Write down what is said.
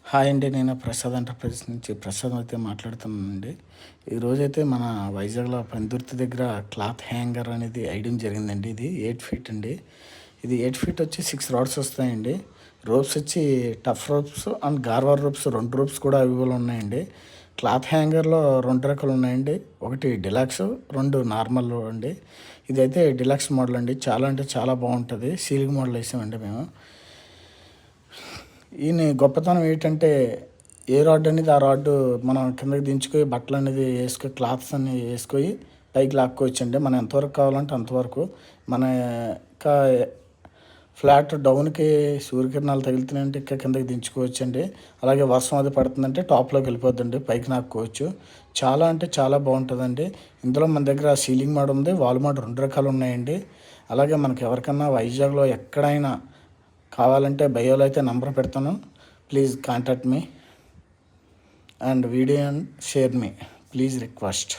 Hi అండి, నేను Prasad enterprises నుంచి ప్రసాద్ అయితే మాట్లాడుతున్నానండి. ఈరోజైతే మన వైజాగ్లో పెందుర్తి దగ్గర క్లాత్ హ్యాంగర్ అనేది వేయడం జరిగిందండి. ఇది 8 ఫీట్ అండి. ఇది 8 ఫీట్ వచ్చి 6 రాడ్స్ వస్తాయండి. రోప్స్ వచ్చి tough ropes and Garware ropes 2 ropes కూడా అవైలబుల్ ఉన్నాయండి. క్లాత్ హ్యాంగర్లో 2 రకాలు ఉన్నాయండి. ఒకటి డిలక్స్, 2 నార్మల్ అండి. ఇదైతే డిలక్స్ మోడల్ అండి. చాలా అంటే చాలా బాగుంటుంది. సీలింగ్ మోడల్ వేసామండి మేము. ఈయన గొప్పతనం ఏంటంటే ఏ రాడ్ అనేది ఆ రాడ్ మనం కిందకి దించుకొని బట్టలు అనేది వేసుకొని క్లాత్స్ అన్ని వేసుకొని పైకి లాక్కోవచ్చండి. మనం ఎంతవరకు కావాలంటే అంతవరకు. మన ఇంకా ఫ్లాట్ డౌన్కి సూర్యకిరణాలు తగులుతున్నాయంటే ఇంకా కిందకి దించుకోవచ్చండి. అలాగే వర్షం అది పడుతుందంటే టాప్లోకి వెళ్ళిపోద్దండి, పైకి నాక్కోవచ్చు. చాలా అంటే చాలా బాగుంటుందండి. ఇందులో మన దగ్గర సీలింగ్ మోడ్ ఉంది, వాల్ మోడ్ 2 రకాలు ఉన్నాయండి. అలాగే మనకి ఎవరికన్నా వైజాగ్లో ఎక్కడైనా కావాలంటే బయోలో అయితే నంబర్ పెడతాను. Please contact me and video and share me. Please request.